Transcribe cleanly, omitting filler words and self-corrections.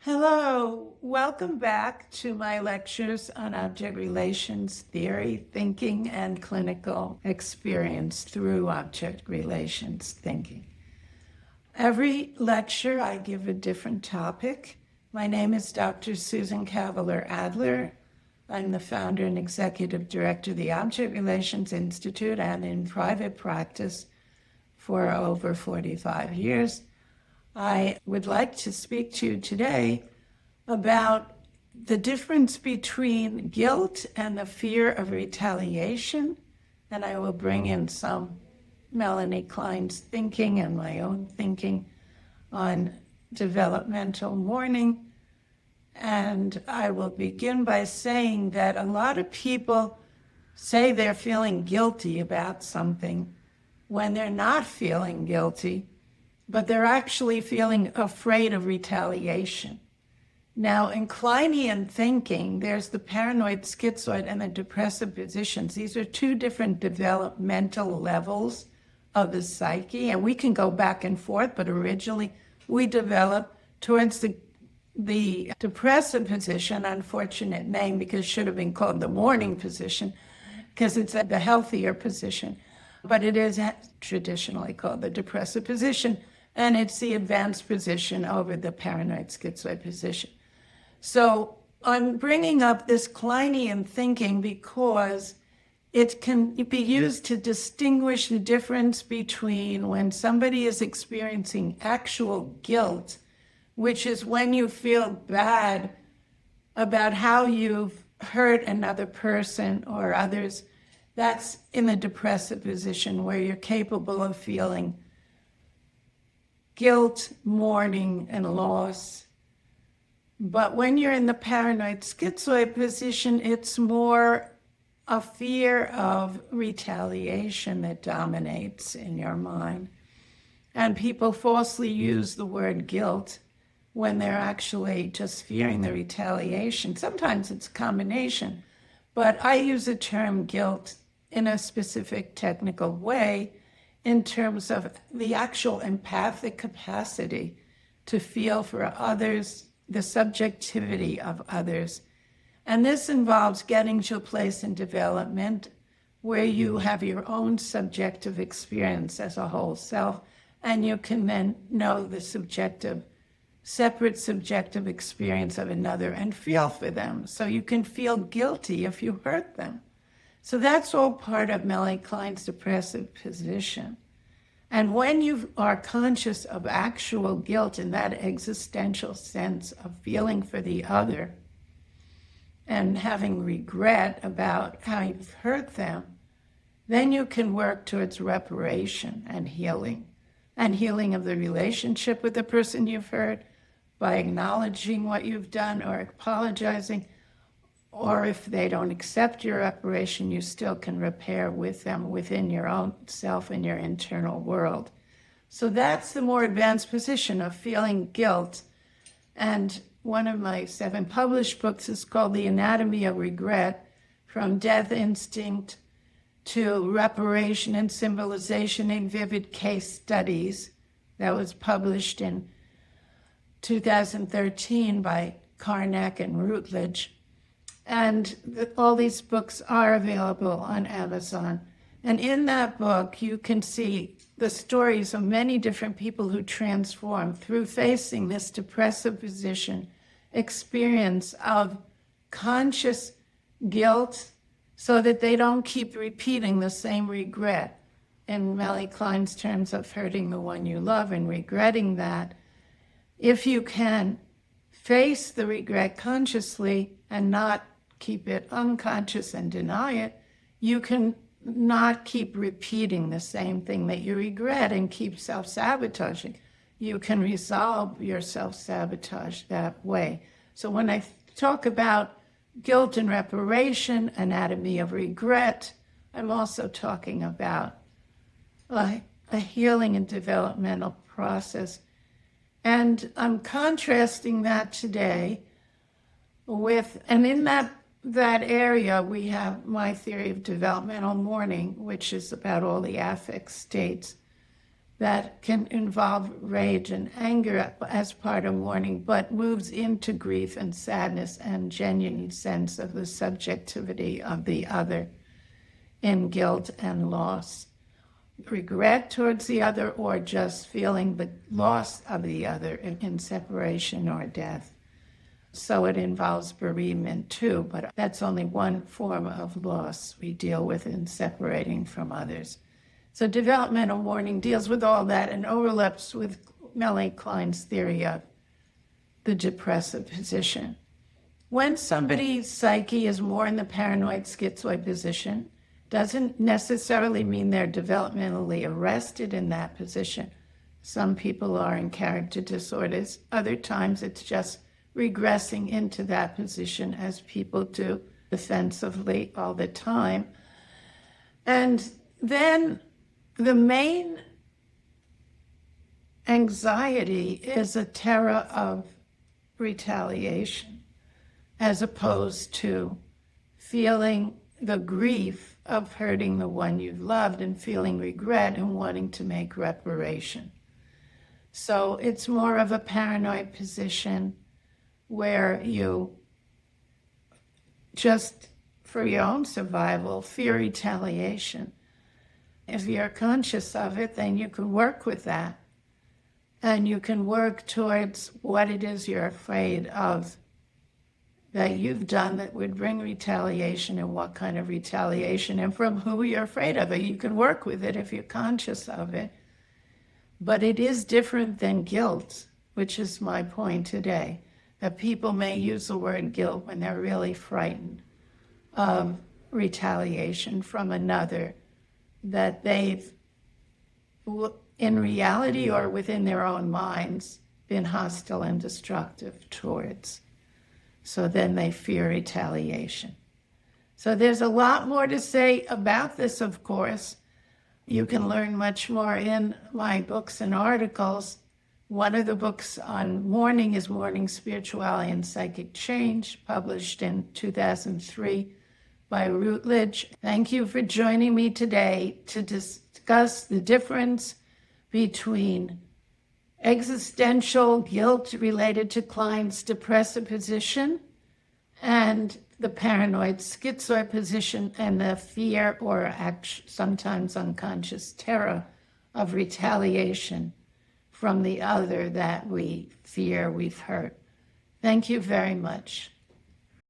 Hello, welcome back to my lectures on object relations theory, thinking, and clinical experience through object relations thinking. Every lecture I give a different topic. My name is Dr. Susan Kavaler-Adler. I'm the founder and executive director of the Object Relations Institute and in private practice for over 45 years. I would like to speak to you today about the difference between guilt and the fear of retaliation, and I will bring in some Melanie Klein's thinking and my own thinking on developmental mourning. And I will begin by saying that a lot of people say they're feeling guilty about something when they're not feeling guilty, but they're actually feeling afraid of retaliation. Now, in Kleinian thinking, there's the paranoid-schizoid and the depressive positions. These are two different developmental levels of the psyche, and we can go back and forth, but originally we developed towards the depressive position, unfortunate name because it should have been called the mourning position, because it's the healthier position, but it is traditionally called the depressive position. And it's the advanced position over the paranoid-schizoid position. So I'm bringing up this Kleinian thinking because it can be used to distinguish the difference between when somebody is experiencing actual guilt, which is when you feel bad about how you've hurt another person or others. That's in the depressive position where you're capable of feeling guilt, mourning, and loss. But when you're in the paranoid-schizoid position, it's more a fear of retaliation that dominates in your mind. And people falsely use the word guilt when they're actually just fearing the retaliation. Sometimes it's a combination, but I use the term guilt in a specific technical way in terms of the actual empathic capacity to feel for others, the subjectivity of others. And this involves getting to a place in development where you have your own subjective experience as a whole self, and you can then know the separate subjective experience of another and feel for them. So you can feel guilty if you hurt them. So that's all part of Melanie Klein's depressive position. And when you are conscious of actual guilt in that existential sense of feeling for the other and having regret about how you've hurt them, then you can work towards reparation and healing of the relationship with the person you've hurt by acknowledging what you've done or apologizing. Or if they don't accept your reparation, you still can repair with them within your own self and your internal world. So that's the more advanced position of feeling guilt. And one of my 7 published books is called The Anatomy of Regret, From Death Instinct to Reparation and Symbolization in Vivid Case Studies. That was published in 2013 by Karnak and Routledge. And all these books are available on Amazon. And in that book, you can see the stories of many different people who transform through facing this depressive position, experience of conscious guilt so that they don't keep repeating the same regret. In Melanie Klein's terms of hurting the one you love and regretting that, if you can face the regret consciously and not keep it unconscious and deny it, you can not keep repeating the same thing that you regret and keep self-sabotaging. You can resolve your self-sabotage that way. So when I talk about guilt and reparation, anatomy of regret, I'm also talking about a healing and developmental process. And I'm contrasting that today with, and in that area, we have my theory of developmental mourning, which is about all the affect states. that can involve rage and anger as part of mourning, but moves into grief and sadness and genuine sense of the subjectivity of the other in guilt and loss, regret towards the other, or just feeling the loss of the other in separation or death. So it involves bereavement too, but that's only one form of loss we deal with in separating from others. So developmental mourning deals with all that and overlaps with Melanie Klein's theory of the depressive position. When somebody's psyche is more in the paranoid-schizoid position, doesn't necessarily mean they're developmentally arrested in that position. Some people are in character disorders. Other times it's just regressing into that position, as people do defensively all the time. And then the main anxiety is a terror of retaliation, as opposed to feeling the grief of hurting the one you've loved and feeling regret and wanting to make reparation. So it's more of a paranoid position where you just, for your own survival, fear retaliation. If you're conscious of it, then you can work with that. And you can work towards what it is you're afraid of that you've done that would bring retaliation, and what kind of retaliation, and from who you're afraid of it. You can work with it if you're conscious of it. But it is different than guilt, which is my point today, that people may use the word guilt when they're really frightened of retaliation from another that they've, in reality or within their own minds, been hostile and destructive towards. So then they fear retaliation. So there's a lot more to say about this, of course. You can learn much more in my books and articles. One of the books on mourning is Mourning, Spirituality, and Psychic Change, published in 2003 by Routledge. Thank you for joining me today to discuss the difference between existential guilt related to Klein's depressive position and the paranoid schizoid position, and the fear or sometimes unconscious terror of retaliation from the other that we fear we've hurt. Thank you very much.